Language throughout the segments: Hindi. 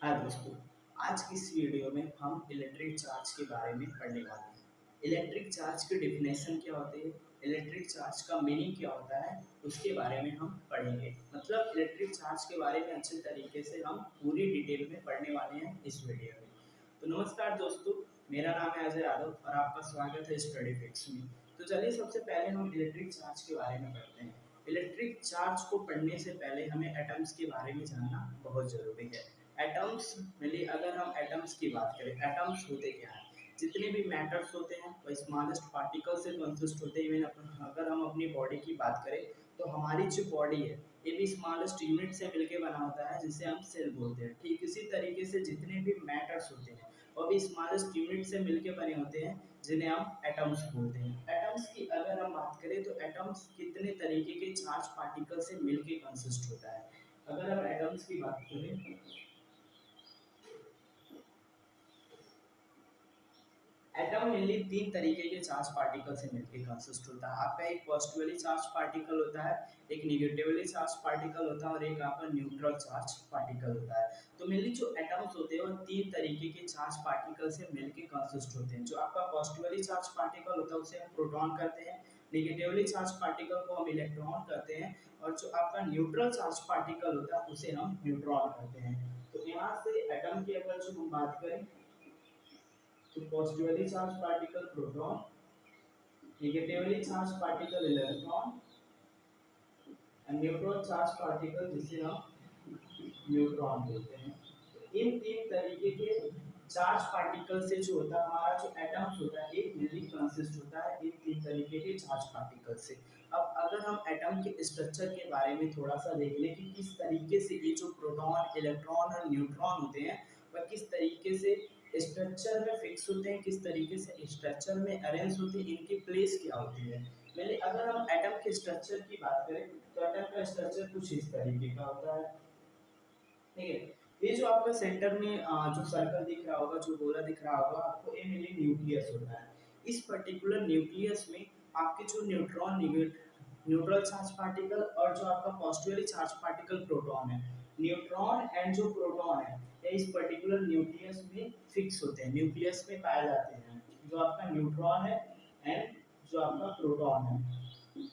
हाँ दोस्तों, आज की इस वीडियो में हम इलेक्ट्रिक चार्ज के बारे में पढ़ने वाले हैं। इलेक्ट्रिक चार्ज की डेफिनेशन क्या होती है, इलेक्ट्रिक चार्ज का मीनिंग क्या होता है, उसके बारे में हम पढ़ेंगे। मतलब इलेक्ट्रिक चार्ज के बारे में अच्छे तरीके से हम पूरी डिटेल में पढ़ने वाले हैं इस वीडियो में। तो नमस्कार दोस्तों, मेरा नाम है अजय यादव और आपका स्वागत है स्टडी फिक्स में। तो चलिए सबसे पहले हम इलेक्ट्रिक चार्ज के बारे में पढ़ते हैं। इलेक्ट्रिक चार्ज को पढ़ने से पहले हमें एटम्स के बारे में जानना बहुत ज़रूरी है। एटम्स मिली अगर हम एटम्स की बात करें, एटम्स होते क्या हैं? जितने भी मैटर्स होते हैं वो स्मॉलेस्ट पार्टिकल से कंसिस्ट होते हैं। इवन अगर हम अपनी बॉडी की बात करें तो हमारी जो बॉडी है ये भी स्मॉलेस्ट यूनिट से मिलकर बना होता है जिसे हम सेल बोलते हैं। ठीक इसी तरीके से जितने भी मैटर्स होते हैं वो भी स्मॉलेस्ट यूनिट से मिलकर बने होते हैं जिन्हें हम एटम्स बोलते हैं। एटम्स की अगर हम बात करें तो एटम्स कितने तरीके के चार्ज पार्टिकल से मिलकर कंसिस्ट होता है। अगर हम एटम्स की बात करें, एटम मेनली तीन तरीके के चार्ज पार्टिकल से मिलकर कंसिस्ट होता है। आपका एक पॉजिटिवली चार्ज पार्टिकल होता है, एक निगेटिवली चार्ज पार्टिकल होता है और एक आपका न्यूट्रल चार्ज पार्टिकल होता है। तो मेनली जो एटम्स होते हैं वो तीन तरीके के चार्ज पार्टिकल से मिलकर कंसिस्ट होते हैं। जो आपका पॉजिटिवली चार्ज पार्टिकल होता है उसे हम प्रोटॉन कहते हैं, निगेटिवली चार्ज पार्टिकल को हम इलेक्ट्रॉन कहते हैं और जो आपका न्यूट्रल चार्ज पार्टिकल होता है उसे हम न्यूट्रॉन कहते हैं। तो यहाँ से एटम की अगर जो हम बात करें तो positively charge particle proton, negatively charge particle electron and neutral charge particle जिसे हम न्यूट्रॉन बोलते हैं। तो इन तीन तरीके के चार्ज पार्टिकल से जो होता है हमारा जो एटम्स होता है एक मेनली कंसिस्ट होता है इन तीन तरीके के चार्ज पार्टिकल से। अब अगर हम एटम के स्ट्रक्चर के बारे में थोड़ा सा देख लें कि किस तरीके से ये जो प्रोटॉन इलेक्ट्रॉन और न्यूट्रॉन होते हैं वह किस तरीके से स्ट्रक्चर में फिक्स होते हैं, किस तरीके से स्ट्रक्चर में अरेंज होते हैं, इनकी प्लेस क्या होती है। मैंने अगर हम एटम के स्ट्रक्चर की बात करें तो एटम का स्ट्रक्चर कुछ इस तरीके का होता है। ठीक है, ये जो आपका सेंटर में जो सर्कल दिख रहा होगा, जो गोला दिख रहा होगा आपको, ये मेनली न्यूक्लियस होता है। इस पर्टिकुलर न्यूक्लियस में आपके जो न्यूट्रॉन न्यूट्रल चार्ज पार्टिकल और जो आपका पॉजिटिवली चार्ज पार्टिकल प्रोटॉन है, न्यूट्रॉन एंड जो प्रोटॉन है ये इस पर्टिकुलर न्यूक्लियस में फिक्स होते हैं, न्यूक्लियस में पाए जाते हैं। जो आपका न्यूट्रॉन है एंड जो आपका प्रोटॉन है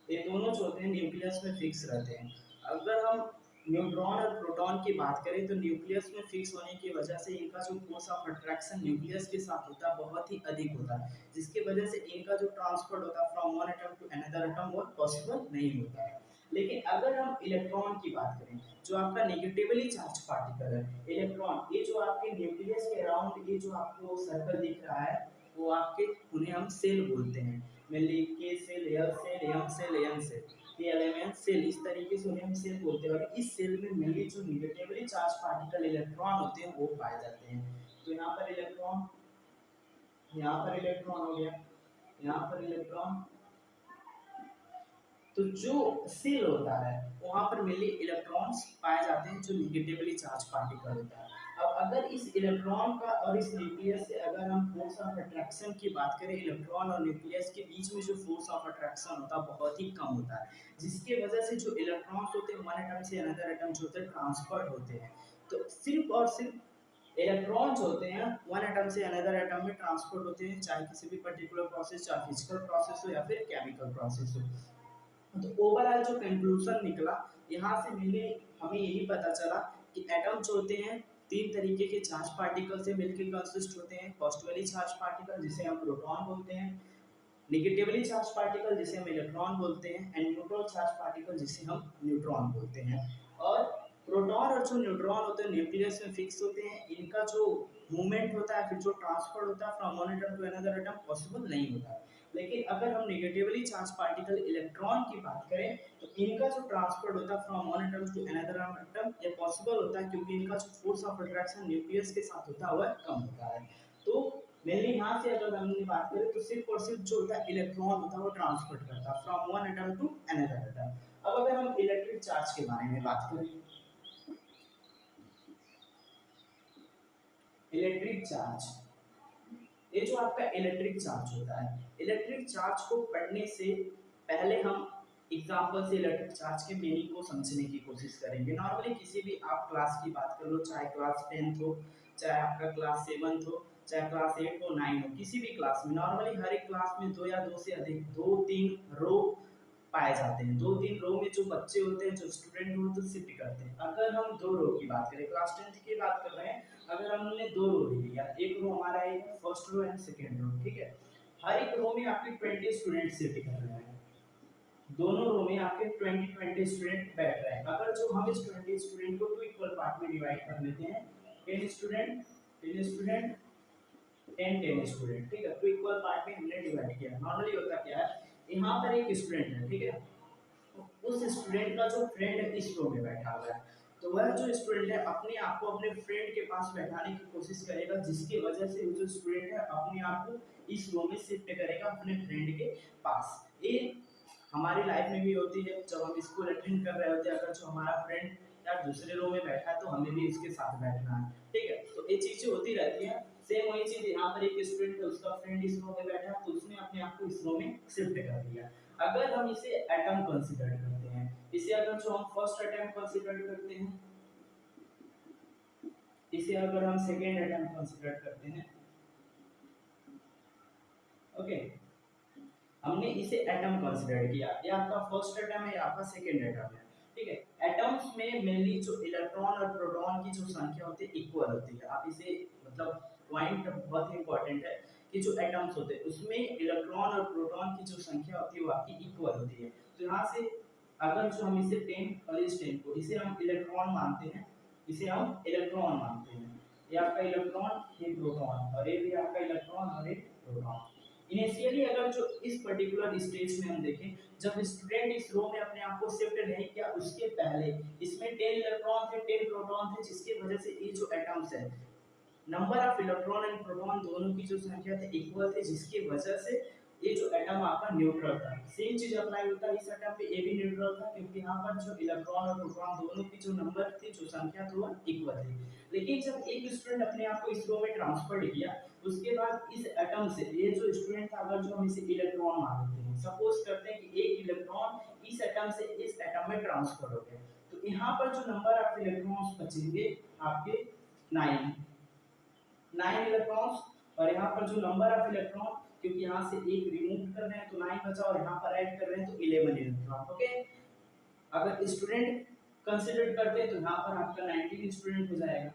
ये दोनों जो होते हैं न्यूक्लियस में फिक्स रहते हैं। अगर हम न्यूट्रॉन और प्रोटॉन की बात करें तो न्यूक्लियस में फिक्स होने की वजह से इनका जो फोर्स ऑफ अट्रैक्शन न्यूक्लियस के साथ होता है बहुत ही अधिक होता है, जिसकी वजह से इनका जो ट्रांसपोर्ट होता है from one atom to another atom वो पॉसिबल नहीं होता है। लेकिन अगर हम इलेक्ट्रॉन की बात करें जो आपका नेगेटिवली चार्ज पार्टिकल है इलेक्ट्रॉन, ये जो आपके न्यूक्लियस के अराउंड ये जो आपको सर्कल दिख रहा है वो आपके, उन्हें हम सेल बोलते हैं। Mainly K shell, L shell, M shell, N shell, ये एलिमेंट सेल, इस तरीके से उन्हें हम सेल बोलते हैं। और इस सेल में मेनली जो निगेटिवली चार्ज पार्टिकल इलेक्ट्रॉन होते हैं वो पाए जाते हैं। तो यहाँ पर इलेक्ट्रॉन, यहाँ पर इलेक्ट्रॉन हो गया, यहाँ पर इलेक्ट्रॉन। तो जो सेल होता है वहां पर मेनली इलेक्ट्रॉन्स पाए जाते हैं जो निगेटिवली चार्ज पार्टिकल होता है। अब अगर इस इलेक्ट्रॉन का और इस न्यूक्लियस से अगर हम फोर्स ऑफ अट्रैक्शन की बात करें, इलेक्ट्रॉन और न्यूक्लियस के बीच में जो फोर्स ऑफ अट्रैक्शन होता है बहुत ही कम होता है, जिसके वजह से जो इलेक्ट्रॉन्स होते हैं वन एटम से अनदर एटम जो होते हैं ट्रांसफर होते हैं। तो सिर्फ और सिर्फ इलेक्ट्रॉन जो होते हैं वन एटम से अनदर एटम में ट्रांसपोर्ट होते हैं, चाहे किसी भी पर्टिकुलर प्रोसेस, चाहे फिजिकल प्रोसेस हो या फिर केमिकल प्रोसेस हो। तो ओवरऑल जो कंक्लूजन निकला यहाँ से मेनली हमें यही पता चला कि एटम जो होते हैं तीन तरीके के चार्ज पार्टिकल से मिलकर कंसिस्ट होते हैं। पॉजिटिवली चार्ज पार्टिकल जिसे हम प्रोटॉन बोलते हैं, नेगेटिवली चार्ज पार्टिकल जिसे हम इलेक्ट्रॉन बोलते हैं एंड न्यूट्रल चार्ज पार्टिकल जिसे हम न्यूट्रॉन बोलते हैं। और प्रोटॉन और जो न्यूट्रॉन होते हैं न्यूक्लियस में फिक्स होते हैं, इनका जो मूवमेंट होता है फिर जो ट्रांसफर होता है from one atom to another atom possible नहीं होता है। लेकिन अगर हम नेगेटिवली चार्ज पार्टिकल इलेक्ट्रॉन की बात करें तो इनका जो ट्रांसपोर्ट होता है from one atom to another atom ये पॉसिबल होता है क्योंकि इनका जो फोर्स ऑफ अट्रैक्शन न्यूक्लियस के साथ होता है वह कम होता है। तो मेनली यहाँ से अगर हमने बात करें तो सिर्फ और सिर्फ जो होता है इलेक्ट्रॉन होता है वो ट्रांसपोर्ट करता है from one atom to another atom. अब अगर हम इलेक्ट्रिक चार्ज के बारे में बात करें, इलेक्ट्रिक चार्ज, ये जो आपका इलेक्ट्रिक चार्ज होता है, इलेक्ट्रिक चार्ज को पढ़ने से पहले हम एग्जाम्पल से इलेक्ट्रिक चार्ज के मीनिंग को समझने की कोशिश करेंगे। नॉर्मली किसी भी आप क्लास की बात कर लो, चाहे क्लास 10th हो, चाहे आपका क्लास 7th हो, चाहे क्लास 8 हो, 9 हो, किसी भी क्लास में नॉर्मली हर एक क्लास में दो या दो से अधिक, दो तीन रो पाए जाते हैं। दो तीन रो में जो बच्चे होते हैं, जो स्टूडेंट होते हैं, शिफ्ट करते हैं। अगर हम दो रो की बात करें, क्लास 10th की बात कर रहे हैं, अगर हमने दो रो ले लिया, एक रो हमारा है first row and second row, ठीक है। हर एक रो में आपके 20 स्टूडेंट शिफ्ट कर रहे हैं, दोनों रो में आपके 20 स्टूडेंट बैठ रहे हैं। अगर जो हम इस 20 स्टूडेंट को टू इक्वल पार्ट में डिवाइड कर लेते हैं, 10 स्टूडेंट 10 स्टूडेंट 10 स्टूडेंट, ठीक है, टू इक्वल पार्ट में हमने डिवाइड किया। नॉर्मली होता क्या है, यहाँ पर एक स्टूडेंट है, ठीक है, तो उस स्टूडेंट का जो फ्रेंड इस रो में बैठा हुआ है, तो वह जो स्टूडेंट है अपने आप को अपने फ्रेंड के पास बैठाने की कोशिश करेगा, जिसकी वजह से वो जो स्टूडेंट है अपने आप को इस रो में शिफ्ट करेगा अपने फ्रेंड के पास। ये हमारी लाइफ में भी होती है, जब हम स्कूल अटेंड कर रहे होते हैं, अगर जो हमारा फ्रेंड यार दूसरे रो में बैठा है तो हमें भी उसके साथ बैठना है, ठीक है, तो ये चीजें होती रहती हैं। सेम वही चीज यहाँ पर एक स्टूडेंट है, उसका फ्रेंड इस रो में बैठा है, तो उसने अपने आप को इस रो में शिफ्ट कर दिया। अगर हम इसे एटम कंसीडर करते हैं, इसे अगर जो हम फर्स्ट एटम कंसीडर करते हैं, इसे अगर हम सेकेंड एटम कंसीडर करते हैं, ओके, हमने इसे एटम कंसीडर किया, ये आपका फर्स्ट एटम है, ये आपका सेकेंड एटम है, ठीक है। एटम्स में मेनली जो इलेक्ट्रॉन और प्रोटॉन की जो संख्या होती है इक्वल होती है। आप इसे मतलब पॉइंट बहुत इंपॉर्टेंट है कि जो एटम्स होते हैं उसमें इलेक्ट्रॉन और प्रोटॉन की जो संख्या होती है वो आपकी इक्वल होती है। तो यहाँ से अगर जो हम इसे 10 और इस 10 को इसे हम इलेक्ट्रॉन मानते हैं, इसे हम इलेक्ट्रॉन मानते हैं, ये आपका इलेक्ट्रॉन, ये प्रोटॉन, और ये भी आपका इलेक्ट्रॉन और ये प्रोटॉन। इनिशियली अगर जो इस पर्टिकुलर स्टेज में हम देखें, जब स्टूडेंट इस रो में अपने आप को शिफ्ट नहीं किया, उसके पहले इसमें 10 इलेक्ट्रॉन थे, 10 प्रोटॉन थे, जिसकी वजह से ये जो एटम्स है, number of electron and proton दोनों की जो संख्या थी इक्वल थी, जिसकी वजह से ये जो एटम आपका न्यूट्रल था। सेम चीज अप्लाई होता है इस एटम पे, ये भी न्यूट्रल था, क्योंकि यहाँ पर जो इलेक्ट्रॉन और प्रोटॉन दोनों की जो नंबर थी, जो संख्या थी, वो इक्वल थी। लेकिन जब एक स्टूडेंट अपने आप को इस रो में ट्रांसफर किया, उसके बाद इस एटम से ये जो स्टूडेंट था, अगर जो हम इसे इलेक्ट्रॉन मान लेते हैं, सपोज करते हैं कि एक इलेक्ट्रॉन इस एटम से इस एटम में ट्रांसफर हो गया, तो यहाँ पर जो नंबर ऑफ इलेक्ट्रॉन्स बचेंगे आपके 9 9 इलेक्ट्रॉन्स, और यहाँ पर जो नंबर ऑफ इलेक्ट्रॉन, क्योंकि यहाँ से एक रिमूव कर रहे हैं तो 9 बचा, और यहाँ पर ऐड कर रहे हैं तो 11 इलेक्ट्रॉन, ओके। अगर स्टूडेंट कंसीडर करते हैं तो यहाँ पर आपका 19 स्टूडेंट हो जाएगा,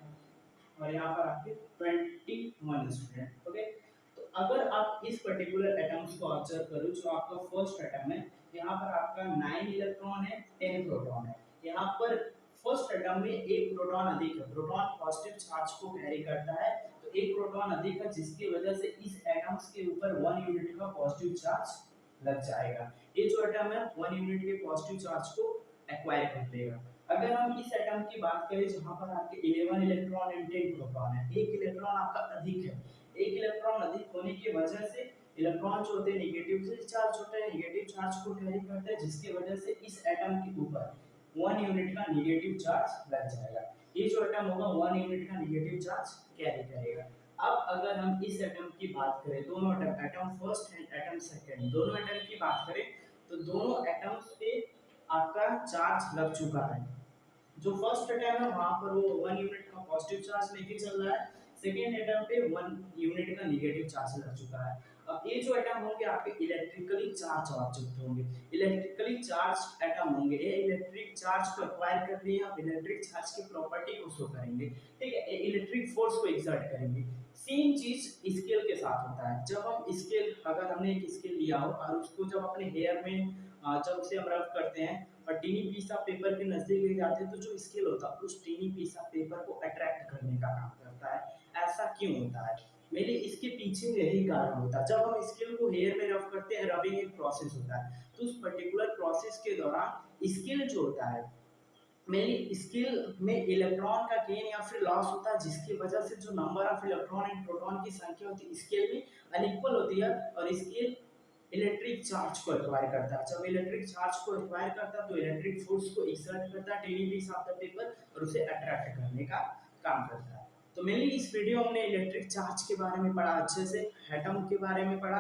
और यहाँ पर आपके 21 स्टूडेंट, ओके। तो अगर आप इस पर्टिकुलर एटम्स को ऑब्जर्व करो, जो आपका फर्स्ट एटम है, यहाँ पर आपका 9 इलेक्ट्रॉन है, 10 प्रोटॉन है। यहाँ पर फर्स्ट एटम में एक प्रोटॉन अधिक है, प्रोटॉन पॉजिटिव चार्ज को कैरी करता है, तो एक प्रोटॉन अधिक है, जिसकी वजह से इस एटम्स के ऊपर 1 यूनिट का पॉजिटिव चार्ज लग जाएगा। ये जो एटम है 1 यूनिट के पॉजिटिव चार्ज को एक्वायर कर लेगा। अगर हम इस एटम की बात करें जहां पर आपके 11 इलेक्ट्रॉन एंड 10 प्रोटॉन है, एक इलेक्ट्रॉन आपका अधिक है, एक इलेक्ट्रॉन अधिक होने की वजह से इलेक्ट्रॉन जो होते हैं नेगेटिव से चार्ज होते हैं, नेगेटिव चार्ज को कैरी करते हैं, जिसकी वजह से इस एटम के ऊपर 1 यूनिट का नेगेटिव चार्ज लग जाएगा। ये जो एटम होगा 1 यूनिट का नेगेटिव चार्ज कैरी करेगा। अब अगर हम इस एटम की बात करें, दोनों atom, atom first and atom second, दोनों एटम की बात करें, तो दोनों एटम्स पे आपका चार्ज लग चुका है। जो फर्स्ट एटम है वहां पर वो 1 यूनिट का पॉजिटिव चार्ज लेके चल रहा है, सेकेंड एटम पे 1 यूनिट का नेगेटिव चार्ज लग चुका है। अब ये जो एटम होंगे आपके इलेक्ट्रिकली चार्ज ऑब्जेक्ट होंगे, इलेक्ट्रिकली चार्ज एटम होंगे, ये इलेक्ट्रिक चार्ज को एक्वायर कर लिए, आप इलेक्ट्रिक चार्ज की प्रॉपर्टी को शो करेंगे, ठीक है, इलेक्ट्रिक फोर्स को एक्सर्ट करेंगे। सेम चीज स्केल के साथ होता है। जब हम स्केल, अगर हमने एक स्केल लिया हो और उसको जब अपने हेयर में जब उसे हम रब करते हैं और टीनी पीस ऑफ पेपर के नजदीक ले जाते हैं, तो जो स्केल होता है उस टीनी पीस ऑफ पेपर को अट्रैक्ट करने का काम करता है। ऐसा क्यों होता है? मेरे इसके पीछे यही कारण होता है। जब हम स्केल को हेयर में रब करते हैं, रबिंग एक प्रोसेस होता है, तो उस पर्टिकुलर प्रोसेस के दौरान स्केल जो होता है, मेरी स्केल में इलेक्ट्रॉन का गेन या फिर लॉस होता है, जिसकी वजह से जो number of electron and proton की संख्या होती है स्केल में अनइक्वल होती है, और स्केल इलेक्ट्रिक चार्ज को एक्वायर करता है। जब इलेक्ट्रिक चार्ज को एक्वायर करता है तो इलेक्ट्रिक फोर्स को एक्सर्ट करता है tiny piece of the paper, और उसे अट्रैक्ट करने का काम करता है। तो मेनली इस वीडियो में हमने इलेक्ट्रिक चार्ज के बारे में पढ़ा, अच्छे से एटम के बारे में पढ़ा।